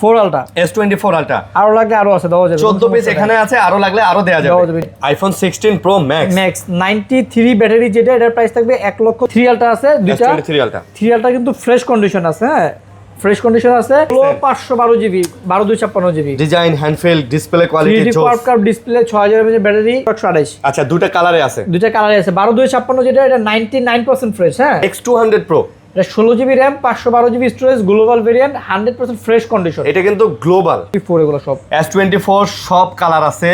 4 ultra S24 ultra আরো লাগলে আরো আছে, দেওয়া যাবে। 14 পিস এখানে আছে, আরো লাগলে আরো দেওয়া যাবে। আইফোন 16 প্রো ম্যাক্স 93 ব্যাটারি, যেটা এটার প্রাইস থাকবে 1 লক্ষ। 3 আলট্রা আছে দুইটা, 3 আলট্রা 3 আলট্রা কিন্তু ফ্রেশ কন্ডিশন আছে। হ্যাঁ, ফ্রেশ কন্ডিশন আছে। 512 GB 12256 GB design, hand feel, display quality, 3D power curve display, 6000 mAh battery, 128। আচ্ছা, দুটো কালারে আছে, দুইটা কালারে আছে। 12256 যেটা, এটা 99% ফ্রেশ। হ্যাঁ, X200 প্রো, এটা 16 GB RAM, 512 GB storage, global variant, 100% fresh condition. এটা কিন্তু গ্লোবাল। এগুলো সব S24 সব কালার আছে,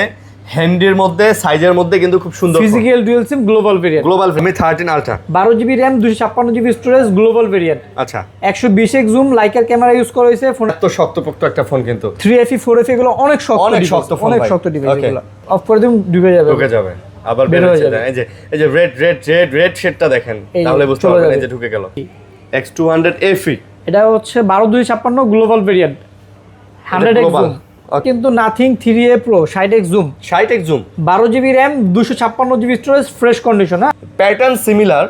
হ্যান্ডির মধ্যে, সাইজের মধ্যে কিন্তু খুব সুন্দর। Physical dual SIM, global variant. Global Mi 13 ultra, 12 GB RAM, 256 GB storage, global variant. আচ্ছা, 120x zoom, liker camera use করা হয়েছে। ফোন এত শক্তপোক্ত একটা ফোন কিন্তু। 3FE 4FE এগুলো অনেক শক্ত, অনেক শক্ত ফোন, অনেক ভাই। শক্ত ডিভাইস Okay. এগুলো। অফ করে দিন, ডুবে যাবে। ঢুকে যাবে, আবার বের বের হয়ে হয়ে যাবে। যাবে। এই যে রেড শেডটা দেখেন, এই যে তাহলে বুঝতে চলে পারবেন যাবে। এই যে ঢুকে গেল। X200 FE, এটা হচ্ছে 12256 global variant, 100x global। Zoom, কিন্তু Nothing 3A pro, 60x zoom, 60x zoom, 12 GB RAM, 256 GB storage, fresh condition. হ্যাঁ, প্যাটার্ন সিমিলার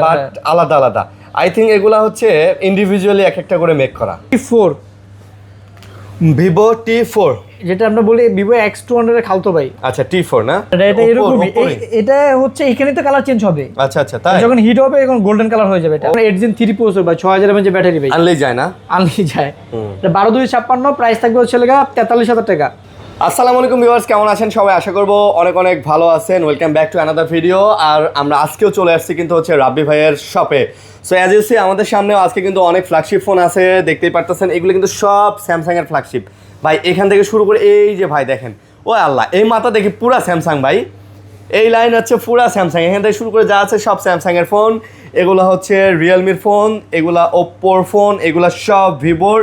বাট হ্যাঁ। আলাদা আলাদা। আই থিঙ্ক এগুলা হচ্ছে ইন্ডিভিজুয়ালি এক একটা করে মেক করা। T4, ভিভো T4, যেটা আমরা বলি ভিভো X200 এর খালতো ভাই। আচ্ছা T4 না, এটা এরকমই। এটা হচ্ছে এখানে তো কালার চেঞ্জ হবে। আচ্ছা আচ্ছা, তাই যখন হিট হবে এখন গোল্ডেন কালার হয়ে যাবে। এটা 8 Gen 3 প্রসেসর ভাই, 6000 mAh ব্যাটারি ভাই, আনলেই যায় না। আনলি যায়। এটা 12256, প্রাইস থাকবে হচ্ছে 43000 টাকা। আসসালামু আলাইকুম ভিউয়ার্স, কেমন আছেন সবাই? আশা করব অনেক অনেক ভালো আছেন। Welcome back to another video. আর আমরা আজকেও চলে আসছি কিন্তু হচ্ছে রাব্বি ভাইয়ের শপে। সো অ্যাজ ইউ সি, আমাদের সামনেও আজকে কিন্তু অনেক ফ্ল্যাগশিপ ফোন আছে, দেখতেই পারতেছেন। এগুলো কিন্তু সব স্যামসাং এর ফ্ল্যাগশিপ ভাই। এখান থেকে শুরু করে এই যে ভাই দেখেন, ও আল্লাহ, এই মাথা দেখি পুরা স্যামসাং ভাই। এই লাইন হচ্ছে পুরা স্যামসাং, এখান থেকে শুরু করে যা আছে সব স্যামসাং এর ফোন। এগুলো হচ্ছে রিয়েলমির ফোন, এগুলা ওপ্পোর ফোন, এগুলা সব ভিভোর,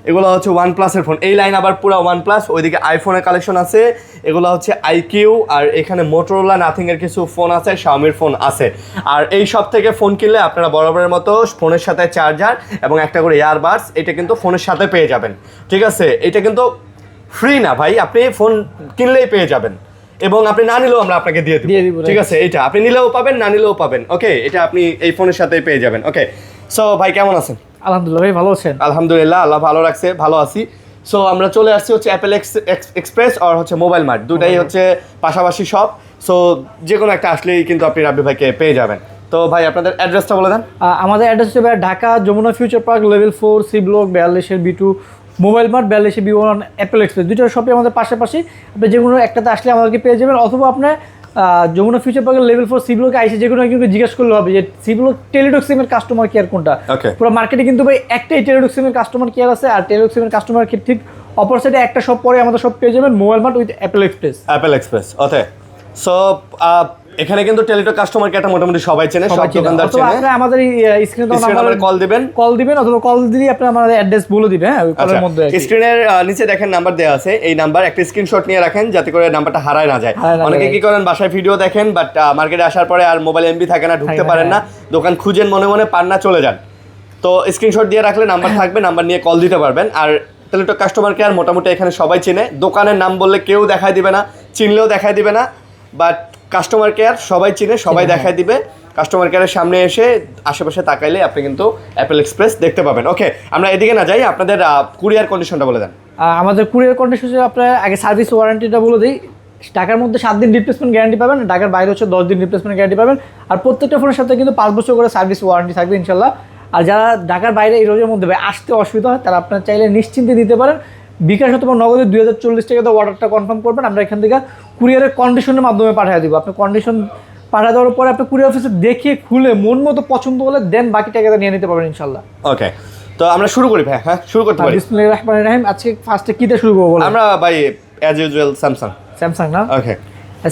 এগুলো হচ্ছে OnePlus-এর ফোন। এই লাইন আবার পুরো OnePlus, ওইদিকে আইফোনের কালেকশন আছে। এগুলো হচ্ছে IQ, আর এখানে মোটরোলা, নাথিংয়ের কিছু ফোন আছে, শাওমির ফোন আছে। আর এই সব থেকে ফোন কিনলে আপনারা বরাবরের মতো ফোনের সাথে চার্জার এবং একটা করে ইয়ারবাডস, এটা কিন্তু ফোনের সাথে পেয়ে যাবেন। ঠিক আছে, এটা কিন্তু ফ্রি না ভাই, আপনি ফোন কিনলেই পেয়ে যাবেন, এবং আপনি না নিলেও আমরা আপনাকে দিয়ে দিব। ঠিক আছে, এটা আপনি নিলেও পাবেন, না নিলেও পাবেন। ওকে, এটা আপনি এই ফোনের সাথেই পেয়ে যাবেন। ওকে, সো ভাই কেমন আছেন? আলহামদুলিল্লাহ ভাই, ভালো আছেন? আলহামদুলিল্লাহ, আল্লাহ ভালো রাখছে, ভালো আছি। সো আমরা চলে আসছি হচ্ছে অ্যাপেল এক্সপ্রেস আর হচ্ছে মোবাইল মার্ট, দুটাই হচ্ছে পাশাপাশি শপ। সো যে কোনো একটা আসলেই কিন্তু আপনি রাব্বি ভাইকে পেয়ে যাবেন। তো ভাই আপনাদের অ্যাড্রেসটা বলে দেন। আমাদের অ্যাড্রেস হচ্ছে Dhaka Jamuna future park, level 4, C block, 42 B2, mobile mart, 42 B1, Apple express. দুটো শপই আমাদের পাশাপাশি। আপনি যে কোনো একটাতে আসলে আমাদেরকে পেয়ে যাবেন, অথবা আপনার যমুনা ফিউচার পার্কের লেভেল 4 সি ব্লকে আইসে যে কোনো একজনকে জিজ্ঞেস করলে হবে যে সি ব্লক টেলিটক সিমের কাস্টমার কেয়ার কোনটা। পুরো মার্কেটে কিন্তু ভাই একটাই টেলিটক সিমের কাস্টমার কেয়ার আছে, আর টেলিটক সিমের কাস্টমার কেয়ার ঠিক অপর সাইডে একটা শপ পরে আমাদের সব পেয়ে যাবেন, mobile mart with Apple express. Apple express, okay. So এখানে কিন্তু টেলিটক কাস্টমার কেয়ারটা মোটামুটি সবাই চেনে, সব দোকানদার চেনে। আপনি আমাদের স্ক্রিনে কল দিবেন, অথবা কল দিলেই আপনি আমাদের অ্যাড্রেস বলে দিবেন। হ্যাঁ, ওই কলের মধ্যে স্ক্রিনের নিচে দেখেন নাম্বার দেওয়া আছে, এই নাম্বার একটা স্ক্রিনশট নিয়ে রাখেন যাতে করে নাম্বারটা হারায় না যায়। অনেকে কি করেন, বাসায় ভিডিও দেখেন বাট মার্কেটে আসার পরে আর মোবাইল এমবি থাকে না, ঢুকতে পারেন না, দোকান খুঁজেন, মনে মনে পান না, চলে যান। তো স্ক্রিনশট দিয়ে রাখলে নাম্বার থাকবে, নাম্বার নিয়ে কল দিতে পারবেন। আর টেলিটক কাস্টমার কেয়ার মোটামুটি এখানে সবাই চেনে। দোকানের নাম বললে কেউ দেখায় দিবে না, চিনলেও দেখায় দিবে না, বাট কাস্টমার কেয়ার সবাই চিনে, সবাই দেখায় দিবে। কাস্টমার কেয়ারের সামনে এসে আশেপাশে তাকাইলে আপনি কিন্তু অ্যাপেল এক্সপ্রেস দেখতে পাবেন। ওকে, আমরা এদিকে না যাই, আপনাদের কুরিয়ার কন্ডিশনটা বলে দেন। আমাদের কুরিয়ার কন্ডিশন আপনার আগে সার্ভিস ওয়ারেন্টিটা বলে দিই। ঢাকার মধ্যে 7 দিন রিপ্লেসমেন্ট গ্যারান্টি পাবেন, ঢাকার বাইরে হচ্ছে 10 দিন রিপ্লেসমেন্ট গ্যারান্টি পাবেন। আর প্রত্যেকটা ফোনের সাথে কিন্তু 5 বছর করে সার্ভিস ওয়ারেন্টি থাকবে ইনশাল্লাহ। আর যারা ঢাকার বাইরে এই রোজের মধ্যে আসতে অসুবিধা হয়, তারা আপনার চাইলে নিশ্চিন্তে দিতে পারেন। বিকাশ অথবা নগদে 2040 টাকাতে অর্ডারটা কনফার্ম করবেন, আমরা এখান থেকে কুরিয়ারের কন্ডিশনের মাধ্যমে পাঠিয়ে দেবো। আপনি কন্ডিশন পাঠিয়ে দেওয়ার পরে আপনি কুরিয়ার অফিসে দেখে খুলে মন মতো পছন্দ হলে দেন বাকি টাকাটা নিয়ে নিতে পারবেন ইনশাল্লাহ। ওকে, তো আমরা শুরু করি ভাই। হ্যাঁ, শুরু করতে পারি। বিসমিল্লাহির রহমানির রহিম। আজকে ফার্স্টে কিটা শুরু করব বলেন? আমরা ভাই অ্যাজ ইউজুয়াল স্যামসাং না? ওকে,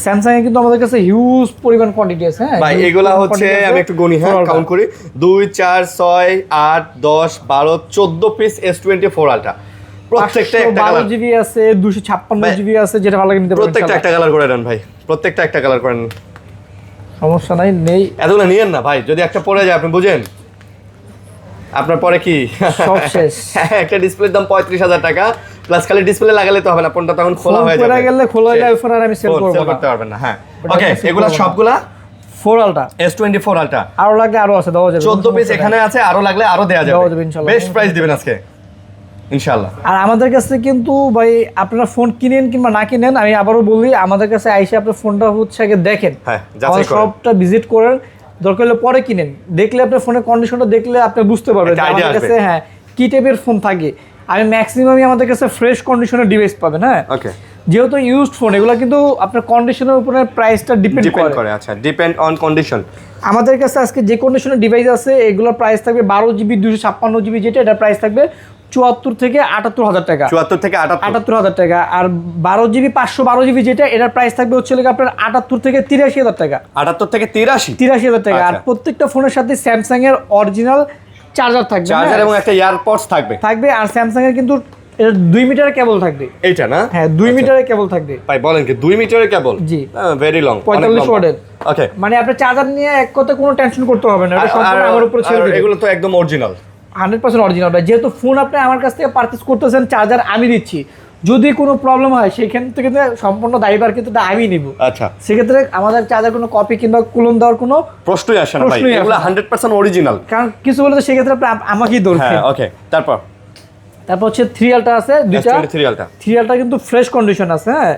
স্যামসাং এ কিন্তু আমাদের কাছে হিউজ পরিমাণ কোয়ান্টিটি আছে। হ্যাঁ ভাই, এগুলা হচ্ছে আমি একটু গণি, হ্যাঁ কাউন্ট করি, 2 4 6 8 10 12 14 পিস S24 আলট্রা। প্রত্যেকটা একটা কালার জিবি আছে, 256 জিবি আছে, যেটা ভালো লাগে নিতে পারেন। প্রত্যেকটা একটা কালার করে দেন ভাই, প্রত্যেকটা একটা কালার করেন, সমস্যা নাই। নেই এতগুলো নিয়েন না ভাই, যদি একটা পড়ে যায় আপনি বুঝেন আপনার পরে কি সব শেষ। একটা ডিসপ্লের দাম 35,000 টাকা, প্লাস খালি ডিসপ্লে লাগালে তো হবে না, ফোনটা তখন খোলা হয়ে যাবে, খোলা হলে ফোন আর আমি সেল করতে পারবেন না। হ্যাঁ, ওকে, এগুলা সবগুলা 4 আলট্রা, S24 আলট্রা, আরো লাগলে আরো আছে, দেওয়া যাবে। 14 পিস এখানে আছে, আরো লাগলে আরো দেওয়া যাবে। বেস্ট প্রাইস দিবেন আজকে। ইনশাআল্লাহ। আর আমাদের কাছে কিন্তু ভাই আপনারা ফোন কিনেন কিংবা না কিনেন, আমি আবারও বলি আমাদের কাছে আইসে আপনার ফোনটা হচ্ছে আগে দেখেন, হ্যাঁ, আমাদের শপটা ভিজিট করেন, দরকার হলে পরে কিনেন। দেখলে আপনার ফোনের কন্ডিশনটা দেখলে আপনি বুঝতে পারবেন যে আমাদের কাছে হ্যাঁ কি টাইপের ফোন থাকে। আমি ম্যাক্সিমামই আমাদের কাছে ফ্রেশ কন্ডিশনের ডিভাইস পাবেন। হ্যাঁ, ওকে। যেহেতু ইউজড ফোন, এগুলো কিন্তু আপনার কন্ডিশনের উপরে প্রাইসটা ডিপেন্ড করে। আচ্ছা, ডিপেন্ড অন কন্ডিশন। আমাদের কাছে আজকে যে কন্ডিশনের ডিভাইস আছে এগুলোর প্রাইস থাকবে 12GB 256GB, যেটা এটার প্রাইস থাকবে 74 থেকে 78 হাজার টাকা। 74 থেকে 78 হাজার টাকা। আর 12GB 512GB যেটা এটার প্রাইস থাকবে হচ্ছে আপনার 78 থেকে 83 হাজার টাকা। 78 থেকে 83 হাজার টাকা। আর প্রত্যেকটা ফোনের সাথে স্যামসাং এর অরিজিনাল চার্জার থাকবে, চার্জার এবং একটা ইয়ারপডস থাকবে। আর স্যামসাং এর কিন্তু এটা 2 মিটারের কেবল থাকবে। এইটা না? হ্যাঁ, 2 মিটারের কেবল থাকবে। ভাই বলেন কি 2 মিটারের কেবল? জি, ভেরি লং, 45 ওয়াটের। ওকে, মানে আপনি চার্জার নিয়ে এক কথা কোনো টেনশন করতে হবে না, এটা সম্পূর্ণ আমার উপর ছেড়ে দিন। এগুলো তো একদম অরিজিনাল, 100% অরিজিনাল। ভাই যেহেতু ফোন আপনি আমার কাছ থেকে পারচেজ করতেছেন, চার্জার আমি দিচ্ছি, যদি কোনো প্রবলেম হয় সেখান থেকে সম্পূর্ণ দায়ভার কিন্তু আমি নিব। আচ্ছা, সেক্ষেত্রে আমাদের চার্জার কোনো কপি কিংবা কুলন দেওয়ার কোনো প্রশ্নই আসে না ভাই, এগুলো 100% অরিজিনাল। কারণ কিছু বলে তো সেক্ষেত্রে আপনি আমাকেই দরকার। হ্যাঁ, ওকে। তারপর হচ্ছে 3 আলটা আছে, দুইটা 3 আলটা কিন্তু ফ্রেশ কন্ডিশন আছে। হ্যাঁ,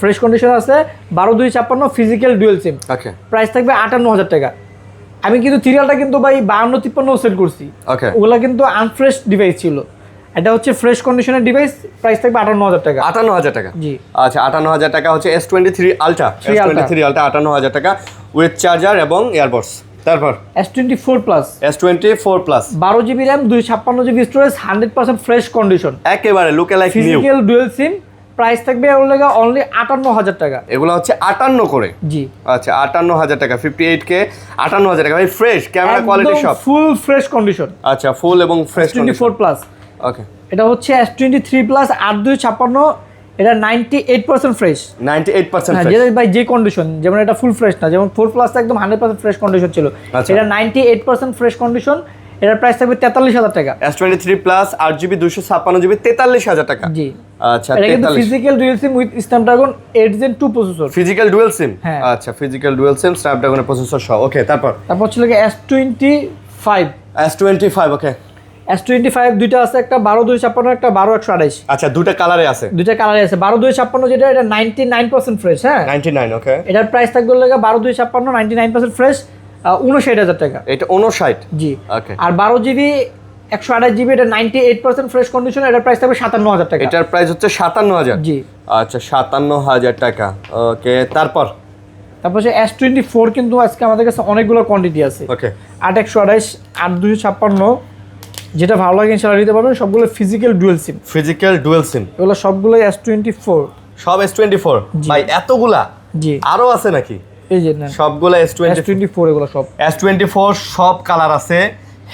ফ্রেশ কন্ডিশন আছে, 12/256 ফিজিক্যাল ডুয়াল সিম। ওকে, প্রাইস থাকবে 58 হাজার টাকা। আমি কিন্তু 3 আলটা কিন্তু ভাই 52-53 সেল করছি। ওকে, ওগুলা কিন্তু আনফ্রেশ ডিভাইস ছিল, এটা হচ্ছে ফ্রেশ কন্ডিশনের ডিভাইস। প্রাইস থাকবে 58 হাজার টাকা। 58 টাকা, জি। আচ্ছা, 58 হাজার টাকা হচ্ছে S23 আলট্রা। S23 আলট্রা 58 হাজার টাকা উইথ চার্জার এবং ইয়ারবডস। তারপর S24 plus, S24 plus 12GB RAM, 256GB storage, 100% fresh condition, একেবারে লুকে লাইক নিউ। ফিজিক্যাল ডুয়াল সিম। প্রাইস থাকবে অনলি 58 হাজার টাকা। এগুলো হচ্ছে 58 করে। জি, আচ্ছা, 58 হাজার টাকা, 58K 58 হাজার টাকা। ভাই ফ্রেশ ক্যামেরা কোয়ালিটি সব ফুল ফ্রেশ কন্ডিশন। আচ্ছা, ফুল এবং ফ্রেশ কন্ডিশন। S24 প্লাস, ওকে। এটা হচ্ছে S23 প্লাস 8256, এটা 98% ফ্রেশ। 98% হ্যাঁ, ফ্রেশ। যেটা ভাই যে কন্ডিশন, যেমন এটা ফুল ফ্রেশ না, যেমন 4 প্লাস একদম 100% ফ্রেশ কন্ডিশন ছিল, এটা 98% ফ্রেশ কন্ডিশন। এটার প্রাইস থাকবে 43 হাজার টাকা। S23 প্লাস 8GB 256GB 43 হাজার টাকা। জি, আচ্ছা, এটা কিন্তু physical dual SIM with Snapdragon 8 Gen 2 processor. Physical dual SIM. হ্যাঁ, আচ্ছা, ফিজিক্যাল ডুয়াল সিম স্ন্যাপড্রাগনের প্রসেসর সহ। ওকে, তারপর হচ্ছে S25। S25 ওকে। S25 দুইটা আছে, একটা 12/256, একটা 12/128। আচ্ছা, দুটো কালারে আছে, দুইটা কালারে আছে। 12/256 যেটা, এটা 99% ফ্রেশ। হ্যাঁ, 99 ওকে। এটার প্রাইস থাকবে 12/256 99% ফ্রেশ, 59 হাজার টাকা। এটা 59। জি, ওকে। আর 12GB 128GB, এটা 98% ফ্রেশ কন্ডিশন, এটার প্রাইস থাকবে 57 হাজার টাকা। এটার প্রাইস হচ্ছে 57,000। জি, আচ্ছা, 57,000 টাকা। ওকে, তারপর হচ্ছে S24 কিন্তু আজকে আমাদের কাছে অনেকগুলো কোয়ান্টিটি আছে। ওকে, 8/128, 8/256, যেটা ভালো লাগে ইনশাআল্লাহ নিতে পারবেন। সবগুলো ফিজিক্যাল ডুয়াল সিম, ফিজিক্যাল ডুয়াল সিম, এগুলো সবগুলো S24। সব S24 ভাই? এতগুলা? জি, আরো আছে নাকি? এই যে না, সবগুলো S24 এগুলো সব S24 সব কালার আছে,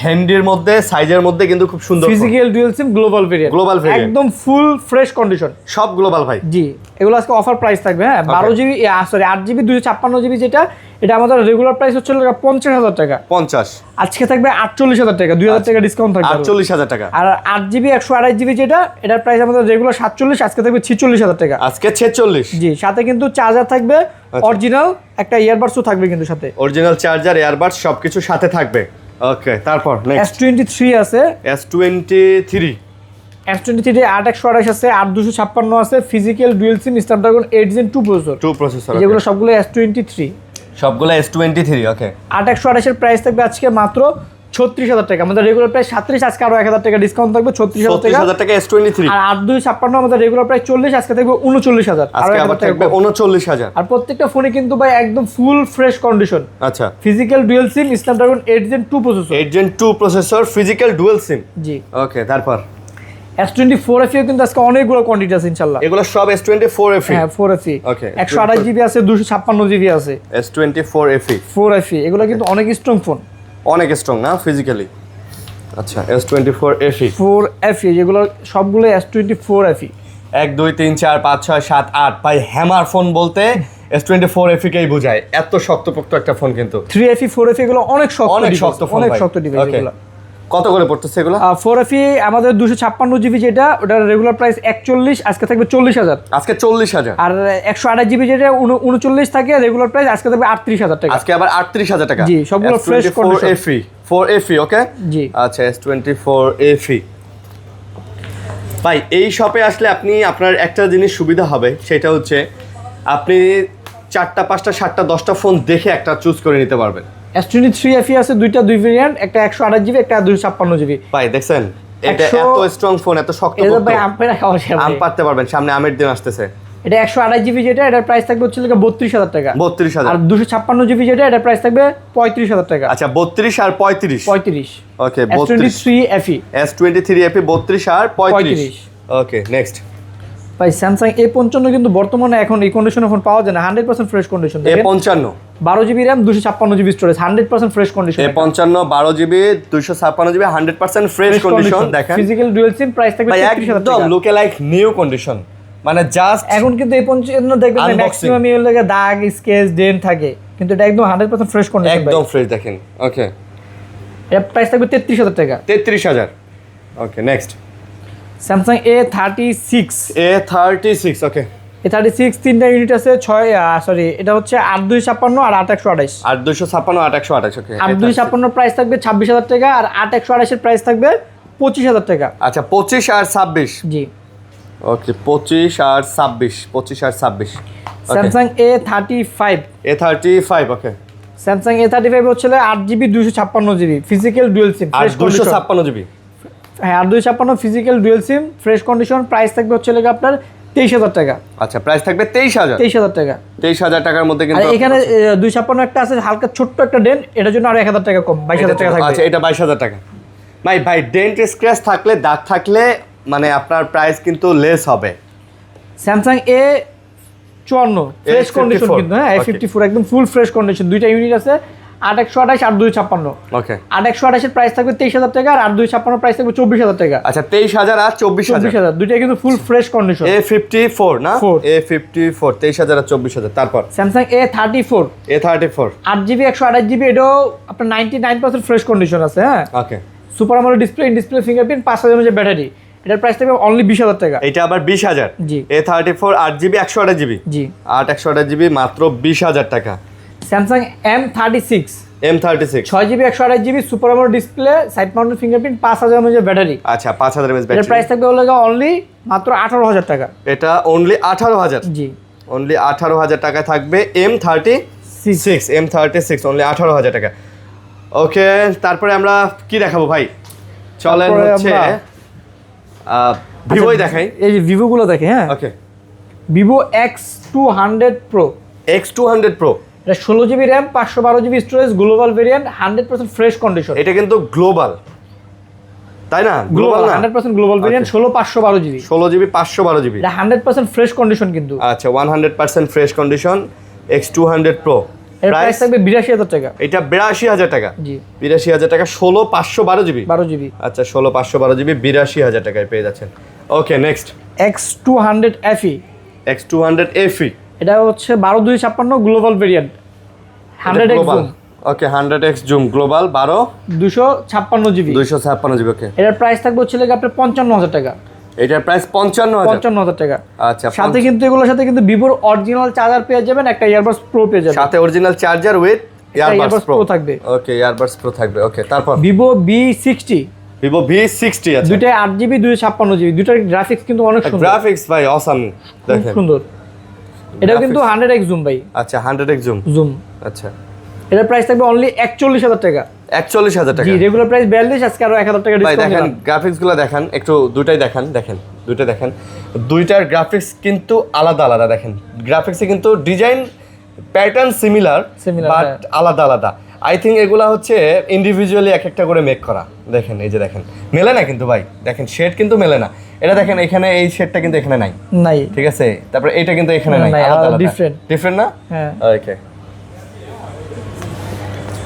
হ্যান্ডির মধ্যে, সাইজের মধ্যে কিন্তু খুব সুন্দর physical dual SIM global variant. একদম ফুল ফ্রেশ কন্ডিশন, সব গ্লোবাল ভাই। জি, এগুলো আজকে অফার প্রাইস থাকবে। হ্যাঁ, 8GB 256GB যেটা, এটা আমাদের রেগুলার প্রাইস হচ্ছে 50 হাজার টাকা। 50 আজকে থাকবে 48 হাজার টাকা, 2 হাজার টাকা ডিসকাউন্ট থাকবে। 48 হাজার টাকা। আর 8GB 128GB যেটা, এটার প্রাইস আমাদের রেগুলার 47, আজকে থাকবে 46 হাজার টাকা। আজকে 46। জি, সাথে কিন্তু চার্জার থাকবে অরিজিনাল, একটা ইয়ারবাডসও থাকবে কিন্তু সাথে। অরিজিনাল চার্জার, ইয়ারবাডস সবকিছু সাথে থাকবে। ওকে, তারপর নেক্সট S23 আছে, S23 8/128 আছে, 8/256 আছে, physical dual SIM, Snapdragon 8 Gen 2 processor. 2 processor, যেগুলো সবগুলো S23। সবগুলো S23 ওকে। 8/128 এর প্রাইস থাকবে আজকে মাত্র 36 হাজার টাকা। আমাদের রেগুলার প্রাইস 37, আজকে আরো 1 হাজার টাকা ডিসকাউন্ট থাকবে, 36 হাজার টাকা S23। আর 8/256 আমাদের রেগুলার প্রাইস 40, আজকে থাকবে 39 হাজার, আরো 1 হাজার টাকা থাকবে 39 হাজার। আর প্রত্যেকটা ফোনে কিন্তু ভাই একদম ফুল ফ্রেশ কন্ডিশন। আচ্ছা, physical dual SIM, Snapdragon 8 Gen 2 processor. 8 Gen 2 processor, physical dual SIM. জি, ওকে, তারপর S24 FE কিন্তু আজকে অনেকগুলো কোয়ান্টিটি আছে ইনশাআল্লাহ। এগুলো সব S24 FE। হ্যাঁ, 4 FE। ওকে, 128GB আছে, 256GB আছে। S24 FE 4 FE এগুলো কিন্তু অনেক স্ট্রং ফোন, অনেক স্ট্রং না ফিজিক্যালি। আচ্ছা, S24 FE 4 FE যেগুলো সবগুলো S24 FE। 1 2 3 4 5 6 7 8 ভাই হ্যামার ফোন বলতে S24 FE কেই বোঝায়। এত শক্তপোক্ত একটা ফোন কিন্তু। 3 FE 4 FE এগুলো অনেক শক্ত, অনেক শক্ত ফোন, অনেক শক্ত ডিভাইস এগুলো। কত করে পড়তেছে এগুলো? 4 FE আমাদের 256GB যেটা, ওটার রেগুলার প্রাইস 41, আজকে থাকবে 40 হাজার। আজকে 40 হাজার। আর 128GB যেটা 39 থাকে, রেগুলার প্রাইস আজকে থাকবে 38 হাজার টাকা। আজকে আবার 38 হাজার টাকা। জি, সবগুলো ফ্রেশ কন্ডিশন। 4 FE ওকে। জি, আচ্ছা, S24 FE ভাই এই শপে আসলে আপনি আপনার একটা জিনিস সুবিধা হবে, সেটা হচ্ছে আপনি 4টা 5টা 7টা 10টা ফোন দেখে একটা চুজ করে নিতে পারবেন। S23 FE আছে দুইটা, দুই ভেরিয়েন্ট, একটা 128 জিবি, একটা 256 জিবি। ভাই দেখছেন এটা 100 এত স্ট্রং ফোন, এত শক্ত এটা ভাই আম্পের খাওয়া যাবে। আম পারতে পারবেন, সামনে আমের দিন আসতেছে। এটা 128 জিবি যেটা, এটার প্রাইস থাকবে হচ্ছে 32,000 টাকা। 32,000। আর 256 জিবি যেটা, এটার প্রাইস থাকবে 35,000 টাকা। আচ্ছা 32 আর 35। 35। ওকে, S23 FE। S23 FE 32 আর 35। Okay next. ভাই স্যামসাং A55 কিন্তু বর্তমানে এখন এই কন্ডিশনে ফোন পাওয়া যায় না, 100% fresh condition. A55 12 GB RAM 256 GB storage, 100% fresh condition. A55 12 GB 256 GB 100% fresh condition. দেখেন ফিজিক্যাল ডুয়াল সিম, প্রাইস থাকবে 33,000 টাকা। একদম লুকে লাইক নিউ কন্ডিশন, মানে জাস্ট এখন কিন্তু A55 দেখবেন ম্যাক্সিমাম এর লাগে দাগ, স্কেচ, ডেন্ট থাকে, কিন্তু এটা একদম 100% ফ্রেশ কন্ডিশন। একদম ফ্রেশ দেখেন। ওকে, এর প্রাইস থাকবে 33,000 টাকা। 33,000। Okay next. Samsung A36। ওকে, A36 তিনটা ইউনিট আছে, এটা হচ্ছে 8256 আর 8128। 8256 8128। ওকে, 8256 প্রাইস থাকবে 26,000 টাকা, আর 8128 এর প্রাইস থাকবে 25,000 টাকা। আচ্ছা 25 আর 26। জি। ওকে 25 আর 26, 25 আর 26। Samsung A35। ওকে, স্যামসাং A35 হচ্ছে 8 জিবি 256 জিবি ফিজিক্যাল ডুয়াল সিম, আর ফ্রেশ কন্ডিশন। 256 জিবি। হ্যাঁ, আর 256 ফিজিক্যাল ডুয়াল সিম, ফ্রেশ কন্ডিশন। প্রাইস থাকবে হচ্ছে আপনার 23,000 টাকা। আচ্ছা প্রাইস থাকবে 23,000। 23,000 টাকা। 23,000 টাকার মধ্যে আর কিন্তু এখানে 256 একটা আছে হালকা ছোট্ট একটা ডেন্ট, এটার জন্য আরো 1,000 টাকা কম, 22,000 টাকা থাকবে। আচ্ছা এটা 22,000 টাকা। ভাই ডেন্ট স্ক্র্যাচ থাকলে, দাগ থাকলে মানে আপনার প্রাইস কিন্তু লেস হবে। স্যামসাং A54 ফ্রেশ কন্ডিশন কিন্তু, হ্যাঁ A54 একদম ফুল ফ্রেশ কন্ডিশন। দুইটা ইউনিট আছে, 8128 আর 256। ওকে, 8128 এর প্রাইস থাকবে 23,000 টাকা, আর 256 প্রাইস থাকবে 24,000 টাকা। আচ্ছা 23,000 আর 24,000। দুইটা কিন্তু ফুল ফ্রেশ কন্ডিশন। A54 না, 4 A54 23,000 আর 24,000। তারপর স্যামসাং A34। 8 জিবি 128 জিবি, এটাও আপনার 99% ফ্রেশ কন্ডিশন আছে। হ্যাঁ, okay, super AMOLED display, in display fingerprint, 5000 mAh battery. এটার প্রাইস থাকবে অনলি 20,000 টাকা। এটা আবার 20,000। জি। A34 8 GB 128 GB. জি। 128 জিবি মাত্র 20,000 টাকা। Samsung M36। 6 GB 128 GB super AMOLED display, side mounted fingerprint, 5000 mAh battery. আচ্ছা 5000 mAh এটার ব্যাটারি। প্রাইস থাকবে অনলি মাত্র 18,000 টাকা। এটা অনলি 18,000। জি। অনলি 18,000 টাকা থাকবে M36 অনলি 18,000 টাকা। ওকে, তারপরে আমরা কি দেখাবো ভাই? চলেন হচ্ছে ভিভোই দেখাই। এই যে ভিভো গুলো দেখে। হ্যাঁ, ওকে, Vivo X200 Pro। X200 Pro। এটা 16 GB RAM, 512 GB storage, global variant, 100% fresh condition. এটা কিন্তু গ্লোবাল, তাই না? Global 100% global variant, 16 512 GB. 16 GB 512 GB. এটা 100% ফ্রেশ কন্ডিশন কিন্তু। আচ্ছা 100% ফ্রেশ কন্ডিশন X200 Pro। এর প্রাইস থাকবে 82,000 টাকা। এটা 82,000 টাকা। জি। 82,000 টাকা, 16 512 জিবি। 12 জিবি। আচ্ছা 16 512 জিবি 82,000 টাকায় পেয়ে যাচ্ছেন। Okay next. X200 FE। X200 FE। এটা হচ্ছে 12256 global variant, 100x zoom. Okay 100x zoom global 256 GB. 256 GB. Okay, এটার প্রাইস থাকবে হচ্ছে আপনার 55,000 টাকা। এটার প্রাইস 55,000 টাকা। আচ্ছা সাথে কিন্তু এগুলোর সাথে কিন্তু ভিভোর অরিজিনাল চার্জার পেয়ে যাবেন, একটা ইয়ারবাডস প্রো পেয়ে যাবেন। সাথে original charger with earbuds pro থাকবে। ওকে, ইয়ারবাডস প্রো থাকবে। ওকে, তারপর ভিভো V60। Vivo V60। আচ্ছা দুইটা 8 জিবি 256 জিবি, দুইটার গ্রাফিক্স কিন্তু অনেক সুন্দর। গ্রাফিক্স ভাই অসাম, খুব দেখেন সুন্দর। এটাও কিন্তু 100x জুম ভাই। আচ্ছা 100x জুম। আচ্ছা এটার প্রাইস থাকবে অনলি 41,000 টাকা। 41,000 টাকা। জি, রেগুলার প্রাইস 42, আজকে আরো 1,000 টাকা ভাই ডিসকাউন্ট দেখেন দিলাম। গ্রাফিক্সগুলো দেখেন একটু, দুইটাই দেখেন, দুইটা দেখেন, দুইটার গ্রাফিক্স কিন্তু আলাদা আলাদা। দেখেন গ্রাফিক্সে কিন্তু ডিজাইন প্যাটার্ন সিমিলার বাট আলাদা আলাদা। আই থিঙ্ক এগুলা হচ্ছে ইন্ডিভিজুয়ালি এক একটা করে মেক করা। দেখেন এই যে দেখেন, মেলে না কিন্তু ভাই, দেখেন শেড কিন্তু মেলে না। এটা দেখেন এখানে এই শেডটা কিন্তু এখানে নাই, ঠিক আছে? তারপরে এটা কিন্তু এখানে নাই, আলাদা আলাদা ডিফারেন্ট না? হ্যাঁ, ওকে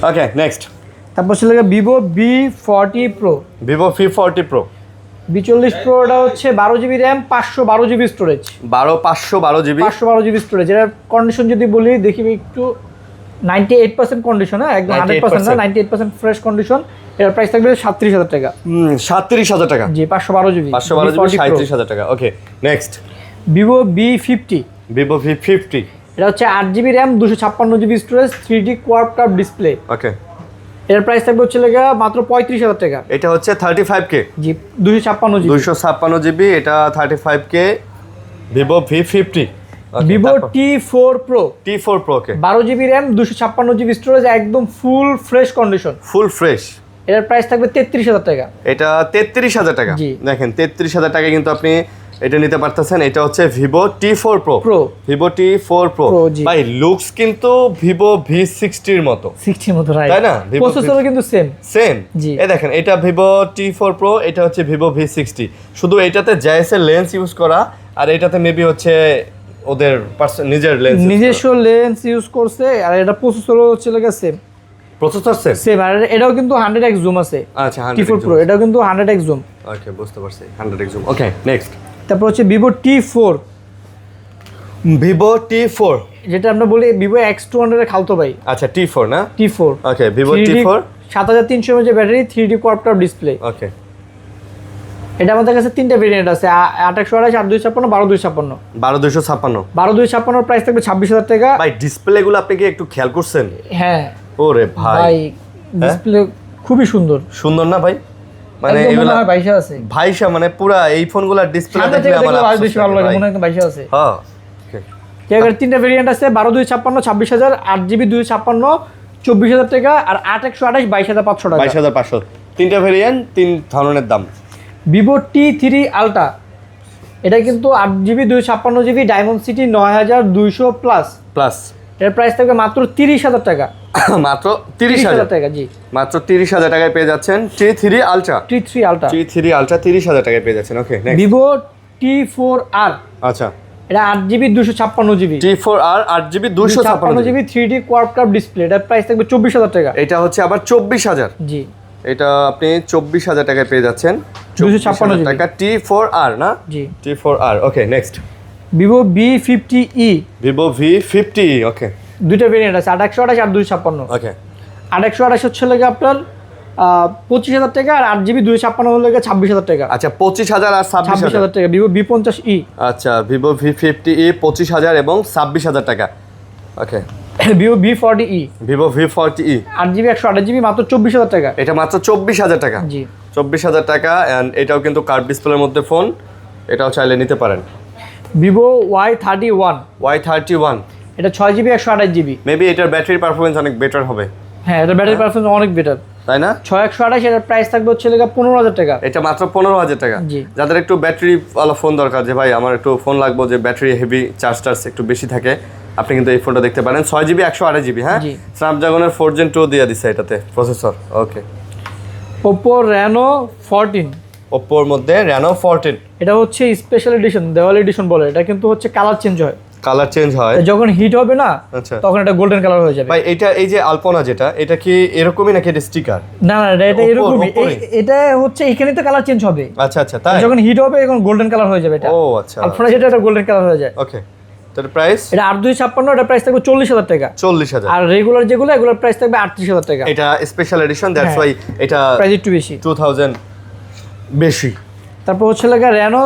ওকে নেক্সট। তারপর ছিল Vivo V40 Pro। Vivo V40 Pro। V40 Pro এটা হচ্ছে 12 GB RAM, 512 GB storage. 512 GB. 512 GB storage. এর কন্ডিশন যদি বলি দেখি একটু 98% কন্ডিশন, হ্যাঁ একদম 100% না, 98% ফ্রেশ কন্ডিশন। এর প্রাইস থাকবে 37,000 টাকা। 37,000 টাকা। জি, 512 জিবি। 512 জিবি 37,000 টাকা। Okay next. Vivo V50। Vivo V50। এটা হচ্ছে 8 GB RAM, 256 GB storage, 3D quad curve display. Okay, এর প্রাইস থাকবে হচ্ছে লেগে মাত্র 35,000 টাকা। এটা হচ্ছে 35K, জি 256 জিবি। 256 জিবি, এটা 35K Vivo V50, Vivo T4 Pro, T4 Pro কে 12 জিবি র্যাম 256 জিবি স্টোরেজ, একদম full fresh condition. Full fresh. এর প্রাইস থাকবে 33,000 টাকা। এটা 33,000 টাকা। জি। দেখেন 33,000 টাকায় কিন্তু আপনি এটা নিতে পারতেছেন। এটা হচ্ছে Vivo T4 Pro, Vivo T4 Pro। ভাই লুকস কিন্তু ভিভো V60 এর মতো, 60 মতো রাইট, তাই না? প্রসেসরও কিন্তু সেম। জি, এই দেখেন এটা ভিভো T4 Pro, এটা হচ্ছে ভিভো V60। শুধু এটাতে জাইসের লেন্স ইউজ করা, আর এটাতে মেবি হচ্ছে ওদের নিজের লেন্স, নিজস্ব লেন্স ইউজ করছে, আর এটা প্রসেসরও হচ্ছে লাগে সেম। প্রসেসর সেম, আর এটাও কিন্তু 100x জুম আছে। আচ্ছা, T4 Pro এটাও কিন্তু 100x জুম। ওকে, বুঝতে পারছি, 100x জুম। ওকে, নেক্সট তারপর হচ্ছে ভিভো T4, ভিভো T4, যেটা আমরা বলি ভিভো X200 এর খালতো ভাই। আচ্ছা T4 না? T4, okay, Vivo T4, 7300 mAh battery, 3D quad curve display. Okay, এটা আমাদের কাছে তিনটা ভেরিয়েন্ট আছে, 8128, 8256, 12256। 12256। 12256 প্রাইস থাকবে 26,000 টাকা। ভাই ডিসপ্লেগুলো আপনি কি একটু খেয়াল করছেন? হ্যাঁ ওরে ভাই, ডিসপ্লে খুবই সুন্দর সুন্দর না ভাই? মানে একদম এগুলা মনে হয় 22 আছে। ভাইসা মানে পুরা এই ফোনগুলোর ডিসপ্লে সামনে দেখলে থেকে আমার দেখলে আফসোস বেশি ভালো লাগে, মনে হয় 22 আছে। হ্যাঁ, ওকে। এর তিনটা ভেরিয়েন্ট আছে, 12256 26,000, 8GB 256 24,000 টাকা, আর 8128 22,500 টাকা। 22,500, তিনটা ভেরিয়েন্ট, তিন ধরনের দাম। ভিভো T3 আলট্রা, এটা কিন্তু 8GB 256GB diamond city 9200 plus. এর প্রাইস থাকবে মাত্র 30,000 টাকা। মাত্র 30,000 টাকা, জি মাত্র 30,000 টাকায় পেয়ে যাচ্ছেন T3 আলট্রা। T3 আলট্রা 30,000 টাকায় পেয়ে যাচ্ছেন। ওকে, নেক্সট ভিভো T4R, আচ্ছা এটা 8GB 256GB, T4R 8GB 256GB, 3D quad curve display. এটার প্রাইস থাকবে 24,000 টাকা। এটা হচ্ছে আবার 24,000। জি, এটা আপনি 24,000 টাকায় পেয়ে যাচ্ছেন, 256 টাকা T4R না? জি, T4R। Okay, next Vivo V50e, Vivo V50, okay, দুইটা ভেরিয়েন্ট আছে, 8128 আর 256। ওকে, 8128 হচ্ছে লাগে আপনার 25,000 টাকা, আর 8GB 256 হলে 26,000 টাকা। আচ্ছা 25,000 আর 26,000 26,000 টাকা। ভিভো V50e, আচ্ছা ভিভো V50e 25,000 এবং 26,000 টাকা। ওকে, Vivo V40e, Vivo V40e 8GB 128GB মাত্র 24,000 টাকা। এটা মাত্র 24,000 টাকা। জি, 24,000 টাকা। অ্যান্ড এটাও কিন্তু কার্ভ ডিসপ্লের মধ্যে ফোন, এটাও চাইলে নিতে পারেন। ভিভো Y31, Y31, এটা 6GB 128GB। মেবি এটার ব্যাটারি পারফরমেন্স অনেক বেটার হবে, হ্যাঁ, এটা ব্যাটারি পারফরমেন্স অনেক বেটার। তাই না? 6128, এটার প্রাইস থাকবে হচ্ছে লেগে 15,000 টাকা। এটা মাত্র 15,000 টাকা। জি। যাদের একটু ব্যাটারি ওয়ালা ফোন দরকার, যে ভাই আমার একটু ফোন লাগবে যে ব্যাটারি হেভি, চার্জ একটু বেশি থাকে, আপনি কিন্তু এই ফোনটা দেখতে পারেন। 6GB 128GB, হ্যাঁ, জি। স্ন্যাপড্রাগনের 4 Gen 2 দিয়ে দিচ্ছে এটাতে প্রসেসর। ওকে, ওপো Reno 14, ওপ্পোর মধ্যে Reno 14, এটা হচ্ছে স্পেশাল এডিশন, দেওয়াল এডিশন বলে। এটা কিন্তু হচ্ছে কালার চেঞ্জ হয়, কালার চেঞ্জ হয় যখন হিট হবে না আচ্ছা তখন এটা গোল্ডেন কালার হয়ে যাবে। ভাই এটা এই যে আলপনা যেটা, এটা কি এরকমই নাকি এটা স্টিকার? না না, এটা এরকমই, এটা হচ্ছে এখানে তো কালার চেঞ্জ হবে। আচ্ছা আচ্ছা, তাই যখন হিট হবে তখন গোল্ডেন কালার হয়ে যাবে এটা। ও আচ্ছা, আলফোনা যেটা, এটা গোল্ডেন কালার হয়ে যায়। ওকে, তার প্রাইস এটা 8256, এটা প্রাইস থাকবে 40,000 টাকা। 40,000। আর রেগুলার যেগুলো, এগুলোর প্রাইস থাকবে 38,000 টাকা। এটা স্পেশাল এডিশন, দ্যাটস ওয়াই এটা প্রাইস একটু বেশি, 2000 বেশি। তারপর হচ্ছে লাগা Reno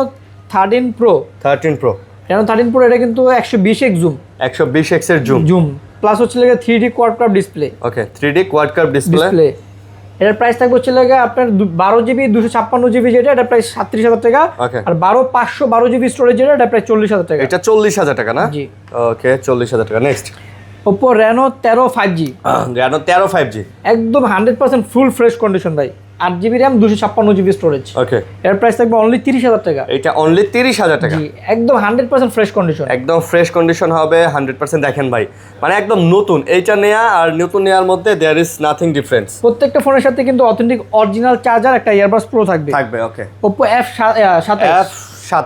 13 Pro, 13 Pro, Reno 13 Pro, এটা কিন্তু 120x জুম, 120x এর জুম প্লাস হচ্ছে লাগা 3D কোয়াড কার্ভ ডিসপ্লে। ওকে, 3D কোয়াড কার্ভ ডিসপ্লে। এটার প্রাইস থাকবে হচ্ছে লাগা আপনার 12GB 256GB, যেটা এটা প্রাইস 37,000 টাকা। ওকে, আর 512GB স্টোরেজ, যেটা এটা প্রাইস 40,000 টাকা। এটা 40,000 টাকা না? জি, ওকে, 40,000 টাকা। Next Oppo Reno 13 5G, Reno 13 5G, একদম 100% ফুল ফ্রেশ কন্ডিশন ভাই, 8GB র্যাম 256GB স্টোরেজ। ওকে, এর প্রাইস থাকবে অনলি 30,000 টাকা। এটা অনলি 30,000 টাকা। জি, একদম 100% ফ্রেশ কন্ডিশন, একদম ফ্রেশ কন্ডিশন হবে 100%। দেখেন ভাই, মানে একদম নতুন, এইটা নেয়া আর নতুন নেয়ার মধ্যে দেয়ার ইজ নাথিং ডিফারেন্স। প্রত্যেকটা ফোনের সাথে কিন্তু অথেন্টিক অরিজিনাল চার্জার, একটা ইয়ারবাডস প্রো থাকবে। Okay, Oppo F27,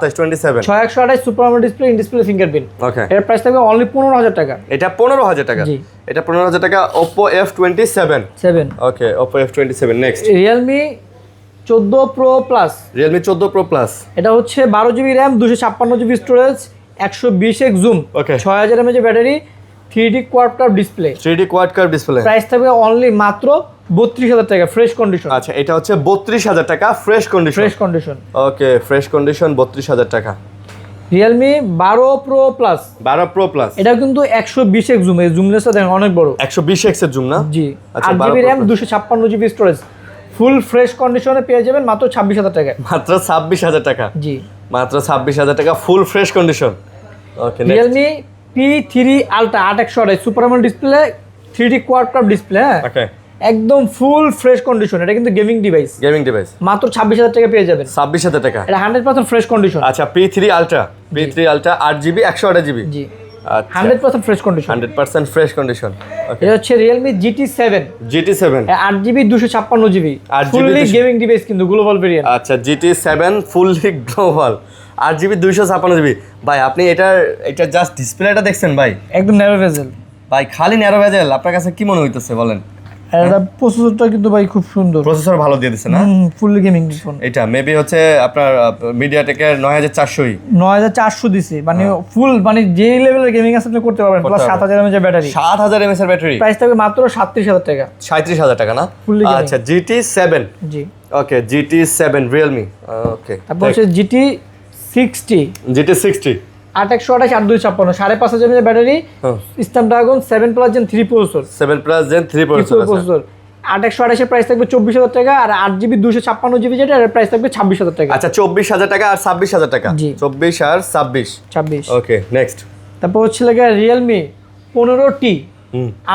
F27 6128 super AMOLED display, in display fingerprint. Okay, এর প্রাইস থাকবে অনলি 15,000 টাকা। এটা 15,000 টাকা। জি, এটা 15,000 টাকা। Oppo F27, 7। ওকে, Oppo F27। Next Realme 14 Pro Plus, Realme 14 Pro Plus, এটা হচ্ছে 12GB RAM 256GB storage, 120x zoom, okay, 6000 mAh battery, 3D quad curve display. 3D quad curve display. Price থাকবে only মাত্র 32,000 টাকা, ফ্রেশ কন্ডিশন। আচ্ছা, এটা হচ্ছে 32,000 টাকা fresh condition. Fresh condition, ওকে, fresh condition 32,000 টাকা। Realme 12 Pro Plus 12 Pro Plus এটা কিন্তু 120x জুম, এই জুমলেসটা দেখেন অনেক বড়, 120x এর জুম না? জি। আচ্ছা, 8GB RAM 256GB storage, full fresh কন্ডিশনে পেয়ে যাবেন মাত্র 26,000 টাকায়। মাত্র 26,000 টাকা। জি, মাত্র 26,000 টাকা full fresh condition. Okay, Realme P3 Ultra 8/128 super AMOLED display, 3D quad curve display, হ্যাঁ ওকে, একদম ফুল ফ্রেশ কন্ডিশন। এটা কিন্তু গেমিং ডিভাইস, গেমিং ডিভাইস মাত্র 26,000 টাকা পেয়ে যাবেন। 26,000 টাকা। এটা 100% ফ্রেশ কন্ডিশন। আচ্ছা, P3 Ultra 8GB 128GB। জি, আচ্ছা, 100% fresh condition. 100% fresh condition. Okay, এটা হচ্ছে Realme GT7 GT7 8GB 256GB 8GB fully gaming device কিন্তু গ্লোবাল ভেরিয়েন্ট। আচ্ছা, GT7 fully global 8GB 256GB। ভাই আপনি এটা জাস্ট ডিসপ্লেটা দেখছেন ভাই? একদম ন্যারো ভেজেল ভাই খালি ন্যারো ভেজেল, আপনার কাছে কি মনে হইতেছে বলেন? এটা প্রসেসরটা কিন্তু ভাই খুব সুন্দর, প্রসেসর ভালো দিয়ে দিছে না? Fully gaming phone. এটা মেবি হচ্ছে আপনার মিডিয়াটেকের 9400ই 9400 দিছি, মানে ফুল মানে যে লেভেলের গেমিং আছে আপনি করতে পারবেন। প্লাস 7000 mAh এর ব্যাটারি, 7000 mAh এর ব্যাটারি। প্রাইস থাকবে মাত্র 37,000 টাকা। 37,000 টাকা না? Fully gaming। আচ্ছা, GT7, জি। ওকে, GT7 রিয়েলমি। ওকে, তারপর হচ্ছে GT60 GT60 8/128 8256 5,500 mAh battery, Snapdragon 7+ Gen 3 processor, 7+ Gen 3 processor. 8/128 এর প্রাইস থাকবে 24,000 টাকা, আর 8GB 256GB যেটা এর প্রাইস থাকবে 26,000 টাকা। আচ্ছা, 24,000 টাকা আর 26,000 টাকা। জি। 24 আর 26। ওকে, নেক্সট। তারপর হচ্ছে লাগে Realme 15T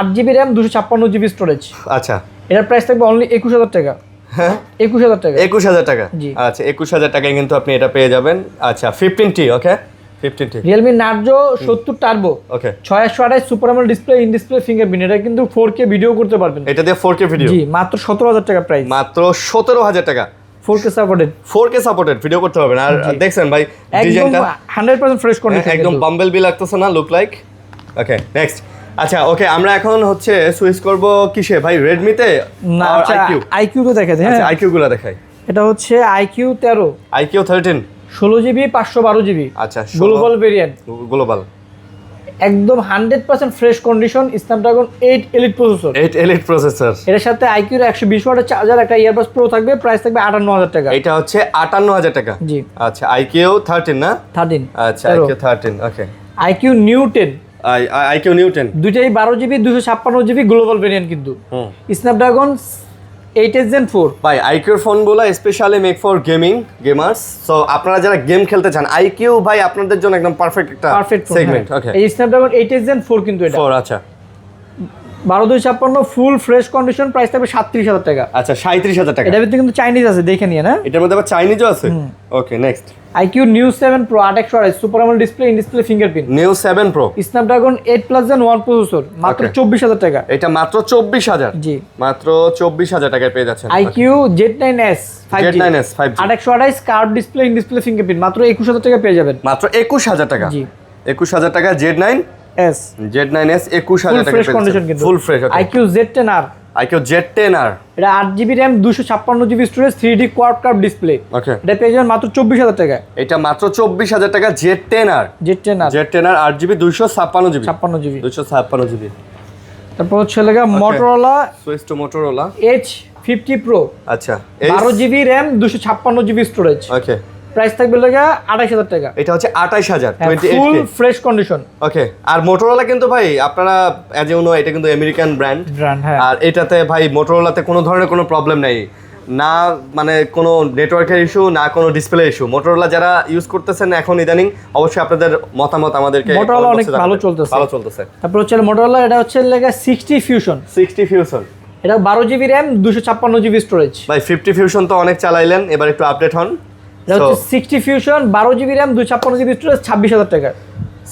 8GB RAM 256GB storage. আচ্ছা, এটার প্রাইস থাকবে অনলি 21,000 টাকা। হ্যাঁ, 21,000 টাকা। 21,000 টাকা। জি। আচ্ছা, 21,000 টাকায় কিন্তু আপনি এটা পেয়ে যাবেন। আচ্ছা, 15T, okay, 15T Realme Narzo 70 turbo okay, 628 super AMOLED display, in display fingerprint. এটা কিন্তু 4K ভিডিও করতে পারবেন। এটা দিয়ে 4K ভিডিও। জি, মাত্র 17,000 টাকা প্রাইস। মাত্র 17,000 টাকা। 4K supported, 4K supported video করতে পারবেন। আর দেখছেন ভাই একদম ডিজাইনটা 100% ফ্রেশ কন্ডিশন, একদম বাম্বল বি লাগতেছে না? Look like. Okay, next. আচ্ছা, ওকে, আমরা এখন হচ্ছে সুইচ করব কিসে ভাই? রেডমিতে না, আর আচ্ছা আইকিউ? আইকিউ তো দেখাতে, আচ্ছা, হ্যাঁ আইকিউ গুলো দেখাই। এটা হচ্ছে আইকিউ 13 আইকিউ 13 16GB 512GB আচ্ছা, গ্লোবাল ভেরিয়েন্ট, গ্লোবাল, একদম 100% fresh condition, Snapdragon 8 elite processor. 8 elite processor. এর সাথে আইকিউর 120 ওয়াটের চার্জার, একটা ইয়ারবাডস প্রো থাকবে, প্রাইস থাকবে 58,000 টাকা। এটা হচ্ছে 58,000 টাকা। জি। আচ্ছা, আইকিউ 13 না? 13 আচ্ছা, আইকিউ 13, ওকে। আইকিউ নিউ 10 আইকিউ নিউ 10 দুইটাই 12GB 256GB গ্লোবাল ভেরিয়েন্ট কিন্তু, স্ন্যাপড্রাগন 8 Gen 4। ভাই আইকিউর ফোনগুলো specially make for gamers. So আপনারা যারা গেম খেলতে চান, আইকিউ ভাই আপনাদের জন্য একদম পারফেক্ট একটা সেগমেন্ট। ওকে, এই স্ন্যাপড্রাগন 8 Gen 4 কিন্তু এটা 4। আচ্ছা, 12256 ফুল ফ্রেশ কন্ডিশন, প্রাইস থাকবে 37,000 টাকা। আচ্ছা, 37,000 টাকা। এটার ভিতরে কিন্তু চাইনিজ আছে, দেখে নিয়ে না। এটার মধ্যে আবার চাইনিজও আছে। Okay, next. IQOO Neo 7 pro 8/128 super AMOLED display, in display fingerprint, Neo 7 pro Snapdragon 8+ Gen 1 processor, মাত্র 24,000 টাকা। এটা মাত্র 24,000। জি। মাত্র 24,000 টাকায় পেয়ে যাচ্ছেন। IQOO Z9s 5G 9S 5G 8/128 curve display, in display fingerprint, মাত্র 21,000 টাকা পেয়ে যাবেন। মাত্র 21,000 টাকা। জি। 21,000 টাকা Z9S 21,000 টাকা ফ্রেশ কন্ডিশন কিন্তু, full fresh. IQ Z10R IQ Z10R এটা 8GB RAM 256GB storage, 3D quad curve display. Okay, এটা পেয়ে যাবেন মাত্র 24,000 টাকা। এটা মাত্র 24,000 টাকা। Z10R Z10R 8GB 256GB 56GB 256GB। তারপর হচ্ছে লাগা Motorola switch to Motorola H50 Pro আচ্ছা, 12GB RAM 256GB স্টোরেজ, ওকে, প্রাইস থাকবে লাগা 28,000 টাকা। এটা হচ্ছে 28,000 full 28K। Fresh condition. Okay, আর মোটরোলা কিন্তু ভাই আপনারা অ্যাজ ইউ নো এটা কিন্তু আমেরিকান ব্র্যান্ড। হ্যাঁ, আর এটাতে ভাই মোটরোলাতে কোনো ধরনের কোনো প্রবলেম নেই, না মানে কোনো নেটওয়ার্কের ইস্যু, না কোনো ডিসপ্লে ইস্যু। মোটরোলা যারা ইউজ করতেছেন এখন ইদানিং, অবশ্যই আপনাদের মতামত আমাদেরকে মোটরোলা অনেক ভালো চলতেছে। তারপর হচ্ছে মোটরোলা এটা হচ্ছে লাগা 60 ফিউশন। 60 ফিউশন এটা 12GB RAM 256GB স্টোরেজ। ভাই 50 ফিউশন তো অনেক চালাইলেন, এবার একটু আপডেট হন। এটা হচ্ছে 60 fusion 12GB RAM 256GB storage, 26,000 টাকা।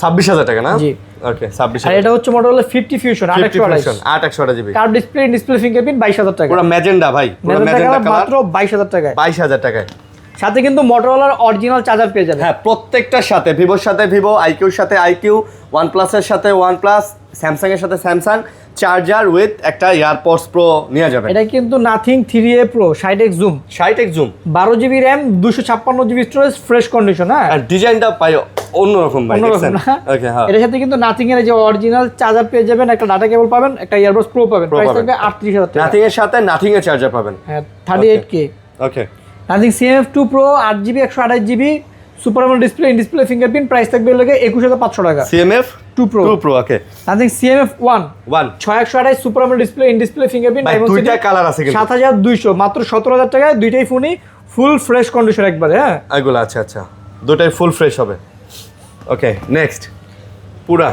26,000 টাকা না? জি। ওকে, আর 26,000। এটা হচ্ছে Motorola 50 fusion 8/128GB curve display, display fingerprint, 22,000 টাকা। পুরো ম্যাজেন্ডা ভাই, পুরো ম্যাজেন্ডা কালার, মাত্র 22,000 টাকায়। 22,000 টাকায়। সাথে কিন্তু মোটরোলার অরিজিনাল চার্জার পেয়ে যাবেন। হ্যাঁ, প্রত্যেকটার সাথে, ভিভোর সাথে ভিভো, আইকিউর সাথে আইকিউ, ওয়ানপ্লাসের সাথে ওয়ানপ্লাস, স্যামসাং এর সাথে স্যামসাং, চার্জার উইথ একটা এয়ারপডস প্রো নিয়ে যাবেন। এটা কিন্তু Nothing 3A Pro 60x zoom 60x zoom 12GB RAM 256GB storage, fresh condition. হ্যাঁ, আর ডিজাইনটা পাই অন্যরকম ভাই, অন্যরকম দেখছেন? না? ওকে, হ্যাঁ। এর সাথে কিন্তু নাথিং এর যে অরিজিনাল চার্জার পেয়ে যাবেন, একটা ডাটা কেবল পাবেন, একটা ইয়ারবাডস প্রো পাবেন, প্রাইস পাবেন। থাকবে 38,000 টাকা। নাথিং এর সাথে নাথিং এর চার্জার পাবেন। হ্যাঁ, 38K okay, nothing CF2 Pro 8GB 128GB super AMOLED display, in display fingerprint, price থাকবে লাগে 21500 টাকা। CMF 2 Pro okay. Nothing CMF 1 6128 super AMOLED display, in display fingerprint, ভাই দুইটা কালার আছে কিন্তু 7200 মাত্র 17000 টাকায় দুইটাই ফোনই ফুল ফ্রেশ কন্ডিশন একবারে। হ্যাঁ এগুলো আচ্ছা দুটাই ফুল ফ্রেশ হবে। ওকে নেক্সট পুরা,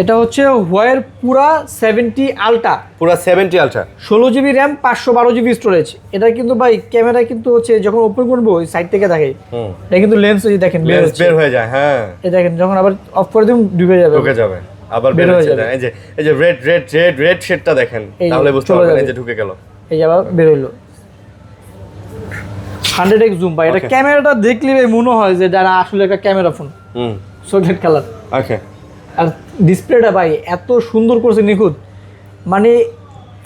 এটা হচ্ছে হোয়ার পুরা 70 আলট্রা, পুরা 70 ultra, 16GB RAM, 512GB storage. এটা কিন্তু ভাই ক্যামেরা কিন্তু হচ্ছে যখন ওপেন করবো ওই সাইড থেকে দেখে, এটা কিন্তু লেন্স ওই দেখেন বের হয়ে যায়। হ্যাঁ এই দেখেন যখন আবার অফ করে দিন ঢুকে যাবে আবার বের হয়ে যাবে। এই যে রেড শেডটা দেখেন, তাহলে বুঝতে পারবেন এই যে ঢুকে গেল, এই যে আবার বের হইলো। 100x জুম ভাই, এটা ক্যামেরাটা দেখলে মনে হয় যে যারা আসলে একটা camera phone. Chocolate colour. Okay. আর ডিসপ্লেটা ভাই এত সুন্দর করছে, নিখুঁত, মানে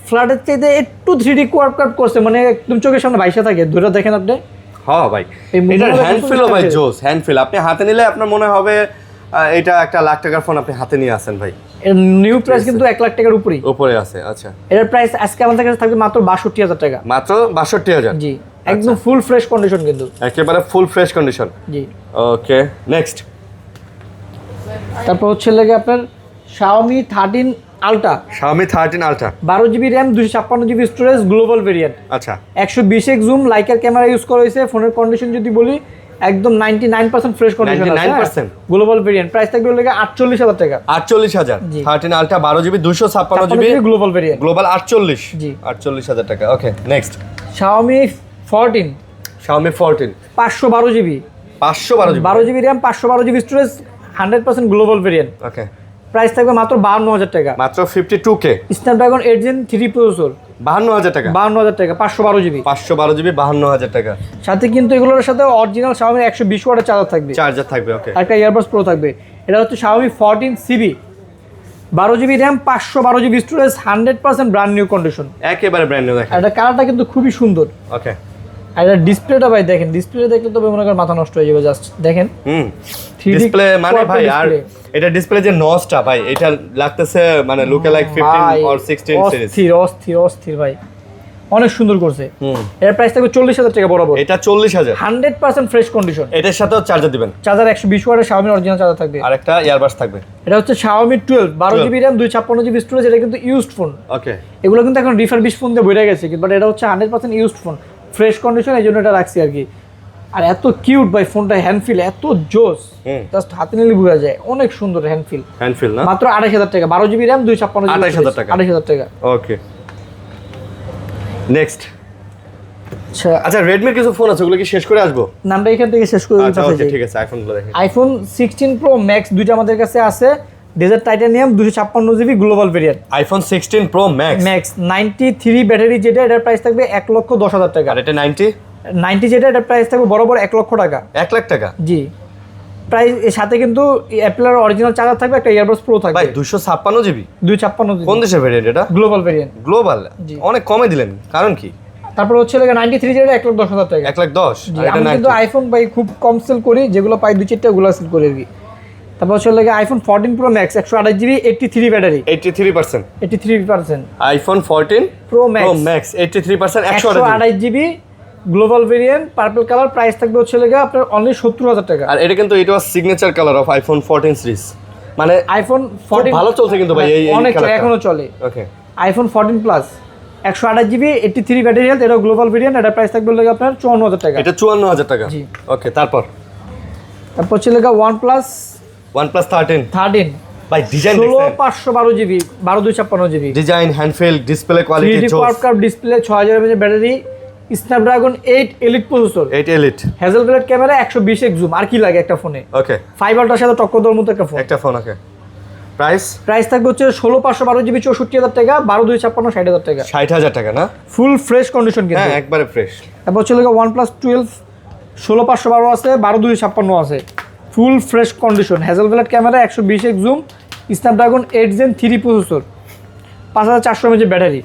ফ্ল্যাটের চাইতে একটু 3D কোয়ার্ক কাট করছে, মানে একদম চোখের সামনে ভাইসা থাকে। দুটো দেখেন আপনি। হ্যাঁ ভাই এটার হ্যান্ডফিল ভাই জোস, হ্যান্ডফিল আপনি হাতে নিলে আপনার মনে হবে এটা একটা লাখ টাকার ফোন আপনি হাতে নিয়ে আসেন ভাই। এর নিউ প্রাইস কিন্তু 1 লাখ টাকার উপরে আছে। আচ্ছা এর প্রাইস আজকে আমাদের কাছে থাকবে মাত্র 62000 টাকা। মাত্র 62000? জি একদম ফুল ফ্রেশ কন্ডিশন, কিন্তু একেবারে ফুল ফ্রেশ কন্ডিশন। জি ওকে নেক্সট। তারপর হচ্ছে লাগে আপনার Xiaomi 13 ultra, 12GB RAM, 256GB storage, global variant. আচ্ছা 120x zoom, liker camera use করা হয়েছে। ফোনের কন্ডিশন যদি বলি একদম 99% ফ্রেশ কন্ডিশন আছে। 99% গ্লোবাল ভেরিয়েন্ট, প্রাইস থাকবে লাগে 48000 টাকা। 48000 13 ultra 12GB 256GB global variant, global 48। জি 48000 টাকা। Okay next. Xiaomi 14 512GB 12GB RAM, 512GB storage, 100% global variant. Okay price থাকবে মাত্র 52000 টাকা। মাত্র 52K। স্ন্যাপড্রাগন 8 Gen 3 প্রসেসর, 52000 টাকা। 52000 টাকা, 512GB 512GB 52000 টাকা। সাথে কিন্তু এগুলোর সাথে অরিজিনাল Xiaomi 120 ওয়াটের চার্জার থাকবে। ওকে একটা ইয়ারবাডস প্রো থাকবে। এটা হচ্ছে Xiaomi 14CB 12GB RAM, 512GB storage, 100% brand new condition, একেবারে ব্র্যান্ড নিউ। দেখেন এটা কালারটা কিন্তু খুবই সুন্দর। ওকে আর এটা ডিসপ্লেটা ভাই দেখেন, ডিসপ্লে দেখলে তো মনে করেন মাথা নষ্ট হয়ে যাবে। জাস্ট দেখেন 3D ডিসপ্লে মানে ভাই, আর display। এটা ডিসপ্লে যে নসটা ভাই, এটা লাগতেছে মানে লুকে লাইক 15 অর 16 সিরিজ। অস্থির ভাই, অনেক সুন্দর করছে। এর প্রাইস থাকবে 40000 টাকা বরাবর। এটা 40000, 100% ফ্রেশ কন্ডিশন। এটার সাথেও চার্জার দিবেন, চার্জার 120 ওয়াটের Xiaomi অরিজিনাল চার্জার থাকবে, আর একটা ইয়ারবাডস থাকবে। এটা হচ্ছে Xiaomi 12 র্যাম, 256GB স্টোরেজ। এটা কিন্তু ইউজড ফোন। ওকে এগুলো কিন্তু এখন রিফারবিশ ফোন দিয়ে বইরা গেছে, বাট এটা হচ্ছে 100% ইউজড ফোন, ফ্রেশ কন্ডিশন, এই জন্য এটা রাখছি আর কি। আর এত কিউট ভাই ফোনটা, হ্যান্ডফিল এত জোস, জাস্ট হাতে নিলে বোঝা যায় অনেক সুন্দর হ্যান্ডফিল না? মাত্র 28000 টাকা, 12GB র্যাম, 256GB 28000 টাকা। 28000 টাকা। Okay next. আচ্ছা রেডমির কিছু ফোন আছে, ওগুলো কি শেষ করে আসবো? নামটা এখান থেকে শেষ করে আচ্ছা ওকে ঠিক আছে। আইফোনগুলো দেখেন। আইফোন 16 Pro Max দুইটা আমাদের কাছে আছে। Desert titanium 256GB global variant. IPhone 16 Pro Max 93 battery, যেটা এটার প্রাইস থাকবে 1,10,000 টাকা। আর এটা 90 যেটা এটার প্রাইস থাকবে বরাবর 1 লক্ষ টাকা। 1 লাখ টাকা জি প্রাইস। এর সাথে কিন্তু অ্যাপেলের অরিজিনাল চার্জার থাকবে, একটা ইয়ারবাডস প্রো থাকবে। ভাই 256GB 256GB কোন দেশের ভেরিয়েন্ট এটা? Global variant. গ্লোবাল অনেক কমে দিলেন, কারণ কি? তারপর হচ্ছে 93 যেটা 1,10,000 টাকা। 1,10,000। আর এটা আমি কিন্তু আইফোন ভাই খুব কম সেল করি, যেগুলো পাই 2-4টা ওগুলো সেল করি আর কি। তারপর হচ্ছে iPhone 14 Pro Max 128GB 83 battery, 83%। IPhone 14 Pro Max 83% 128GB global variant, purple colour. Price থাকবে হচ্ছে আপনার অনলি 70,000 টাকা। আর এটা কিন্তু এটা signature colour of iPhone 14 series, মানে আইফোন 14 ভালো চলছে কিন্তু ভাই, এই অনেক কালারটা এখনো চলে। ওকে iPhone 14 plus 128GB 83 battery health, এটা গ্লোবাল ভেরিয়েন্ট। এটা প্রাইস থাকবে আপনার 54,000 টাকা। এটা 54,000 টাকা। জি ওকে তারপর হচ্ছে OnePlus 13 ভাই design 16512GB 12256GB design, hand feel, display quality 3D quad curve display, 6000 mAh battery, Snapdragon 8 elite processor, 8 elite, Hasselblad camera, 120x zoom. আর কি লাগে একটা ফোনে? ওকে 5 আল্ট্রার সাথে টক্কর দেওয়ার মতো একটা ফোন। ওকে প্রাইস থাকবে হচ্ছে 16512GB 64,000 টাকা, 12256 60,000 টাকা। 60,000 টাকা না? ফুল ফ্রেশ কন্ডিশন কিন্তু, হ্যাঁ একবারে ফ্রেশ। তারপর হচ্ছে OnePlus 12 16512 আছে, 12256 আছে, full fresh condition, Hasselblad camera, 120x zoom, Snapdragon 8 Gen 3 processor, 5400 mAh battery,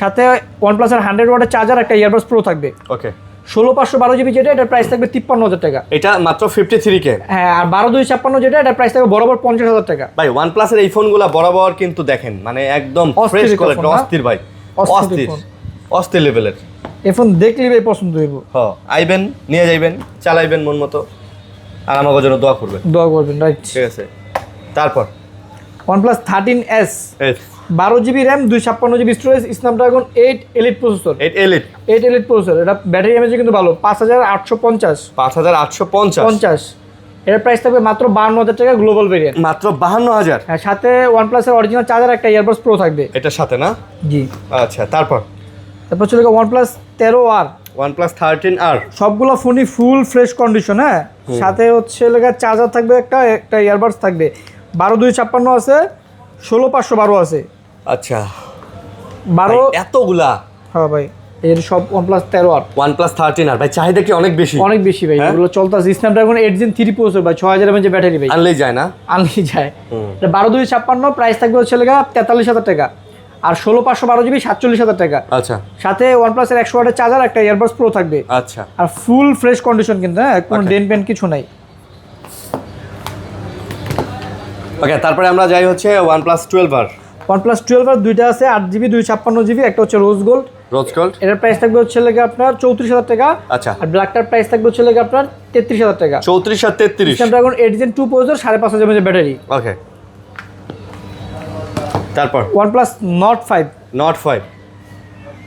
সাথে OnePlus এর 100 ওয়াটের চার্জার, একটা ইয়ারবাডস প্রো থাকবে। ওকে 16512GB যেটা, এটার প্রাইস থাকবে 53,000 টাকা। এটা মাত্র 53K। হ্যাঁ, আর 12256 যেটা, এটার প্রাইস থাকবে বরাবর 50,000 টাকা। ভাই OnePlus এর এই ফোনগুলো বরাবর কিন্তু দেখেন মানে একদম ফ্রেশ কোয়ালিটি, অস্থির ভাই, অস্থির লেভেলের। এই ফোন দেখলেই ভাই পছন্দ হইব। আইবেন, নিয়ে যাইবেন, চালাইবেন মন মতো। আর আমাদের জন্য দোয়া করবেন। দোয়া করবেন, রাইট। ঠিক আছে, তারপর OnePlus 13s, S 12GB RAM, 256GB storage, Snapdragon 8 elite processor. 8 elite 8 elite processor. এটা ব্যাটারি এমএএইচ কিন্তু ভালো, 5850 5850। এর প্রাইস থাকবে মাত্র 52000 টাকা, গ্লোবাল ভেরিয়েন্ট। মাত্র 52000। হ্যাঁ, সাথে OnePlus এর অরিজিনাল চার্জার, একটা ইয়ারবাডস প্রো থাকবে এটার সাথে না? জি। আচ্ছা, তারপর চলে গেল OnePlus 13R। OnePlus 13R সবগুলো ফোনই ফুল ফ্রেশ কন্ডিশন। হ্যাঁ, সাথে চার্জার থাকবে, একটা ইয়ারবাডস থাকবে। 12256 আছে, 16512 আছে। আচ্ছা, 12 এতগুলা? হ্যাঁ ভাই, এর সব OnePlus 13R। OnePlus 13R ভাই চাহিদা কি অনেক বেশি? অনেক বেশি ভাই। হ্যাঁ? এগুলো চলতেছে স্ন্যাপড্রাগন 8 Gen 3 প্রসেসর ভাই, 6000 mAh ব্যাটারি ভাই। আনলেই যায় না? আনলেই যায়। এটা 12256, প্রাইস থাকবে 43000 টাকা। আর 16512GB 47000 টাকা। আচ্ছা, সাথে OnePlus এর 100 ওয়াটের চার্জার, একটা ইয়ারবাডস প্রো থাকবে। আচ্ছা, আর ফুল ফ্রেশ কন্ডিশন কিন্তু, হ্যাঁ, কোনো ডেন্ট পেন্ট কিছু নাই। ওকে, তারপরে আমরা যাই হচ্ছে OnePlus 12R। OnePlus 12R দুইটা আছে, 8GB 256GB, একটা হচ্ছে রোজ গোল্ড। রোজ গোল্ড এটার প্রাইস থাকবে আপনার 34000 টাকা। আচ্ছা, আর ব্ল্যাকটার প্রাইস থাকবে আপনার 33000 টাকা। 34 আর 33। Snapdragon 8 Gen 2 processor, 5500 mAh battery. Okay, তারপর OnePlus Nord 5। Nord 5।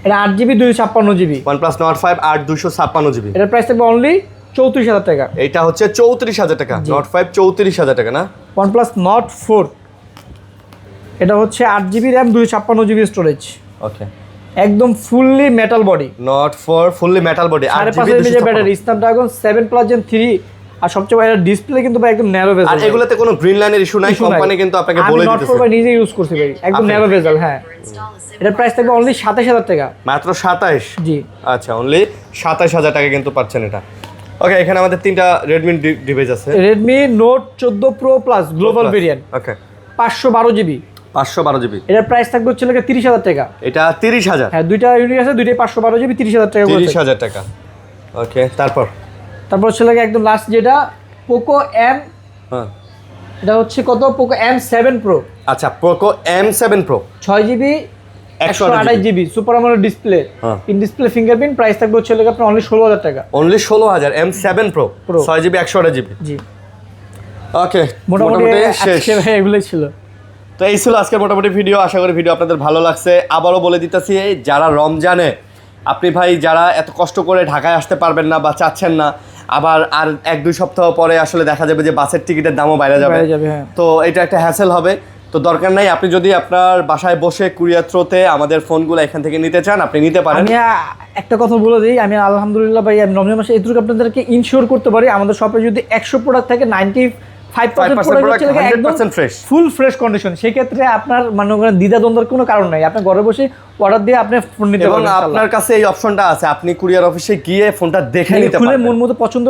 এটা 8GB 256GB। OnePlus Nord 5 8 256GB। এটার প্রাইস থাকবে অনলি 34000 টাকা। এইটা হচ্ছে 34000 টাকা। Nord 5 34000 টাকা না? OnePlus Nord 4। এটা হচ্ছে 8GB RAM, 256GB storage. Okay, একদম fully metal body. Nord 4 fully metal body, 5500 mAh battery, Snapdragon 7+ Gen 3। আর সবচেয়ে বড় ডিসপ্লে কিন্তু ভাই একদম ন্যারো বেজেল। আর এগুলাতে কোনো গ্রিন লাইনের ইস্যু নাই, কোম্পানি কিন্তু আপনাকে বলে দিতেছে। আমি Nord 4 ভাই নিজে ইউজ করছি ভাই, একদম ন্যারো বেজেল। হ্যাঁ, এটার প্রাইস থাকবে অনলি 27000 টাকা। মাত্র 27। জি। আচ্ছা, অনলি 27000 টাকা কিন্তু পাচ্ছেন এটা। ওকে, এখানে আমাদের তিনটা Redmi ডিভাইস আছে। Redmi Note 14 Pro Plus global variant. Okay, 512GB। 512GB। এটার প্রাইস থাকবে 30000 টাকা। এটা 30000। হ্যাঁ, দুইটা ইউনিট আছে, দুইটাই 512GB, 30000 টাকা করে। 30000 টাকা। ওকে, তারপর একদম লাস্ট যেটা Poco M। হ্যাঁ, এটা হচ্ছে কত? Poco M7 Pro। আচ্ছা, Poco M7 Pro 6GB 128GB super AMOLED display, হ্যাঁ। In display fingerprint. প্রাইস থাকবে আপনার অনলি 16000 টাকা। Only 16000 M7 Pro 6GB 128GB। জি। ওকে, মোটামুটি শেষ। আজকে ভাই এগুলোই ছিল। তো এই ছিল আজকের মোটামুটি ভিডিও। আশা করি ভিডিও আপনাদের ভালো লাগছে। আবারও বলে দিতেছি, যারা রমজানে আপনি ভাই যারা এত কষ্ট করে ঢাকায় আসতে পারবেন না বা চাচ্ছেন না, আবার আর 1-2 সপ্তাহ পরে আসলে দেখা যাবে যে বাসের টিকিটের দামও বাইরে যাবে, হ্যাঁ। তো এটা একটা হ্যাসেল হবে। তো দরকার নাই, আপনি যদি আপনার বাসায় বসে কুরিয়ার থ্রোতে আমাদের ফোনগুলো এখান থেকে নিতে চান, আপনি নিতে পারেন। আমি একটা কথা বলে দিই, আমি আলহামদুলিল্লাহ ভাই, আমি রমজান মাসে এইটুকু আপনাদেরকে ইনশিওর করতে পারি, আমাদের শপে যদি 100 প্রোডাক্ট থাকে 95% প্রোডাক্ট 100% ফ্রেশ, ফুল ফ্রেশ কন্ডিশন। সেই ক্ষেত্রে আপনার মনে করেন দ্বিধাদ্বন্দ্বের কোনো কারণ নাই, আপনি ঘরে বসে অর্ডার দিয়ে আপনি ফোন নিতে পারবেন। এবং আপনার কাছে এই অপশনটা আছে, আপনি কুরিয়ার অফিসে গিয়ে ফোনটা দেখে নিতে খুলে পারবেন, মন মতো পছন্দ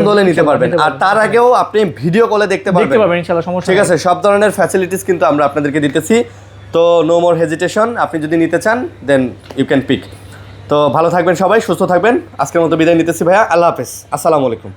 হলে নিতে পারবেন। আর তার আগেও আপনি ভিডিও কলে দেখতে পারবেন ইনশাআল্লাহ, সমস্যা ঠিক আছে। সব ধরনের ফ্যাসিলিটিস কিন্তু আমরা আপনাদেরকে দিতেছি। তো নো মোর হেজিটেশন, আপনি যদি নিতে চান দেন ইউ ক্যান পিক। তো ভালো থাকবেন সবাই, সুস্থ থাকবেন। আজকের মতো বিদায় নিতেছি ভাইয়া, আল্লাহ হাফেজ, আসসালামু আলাইকুম।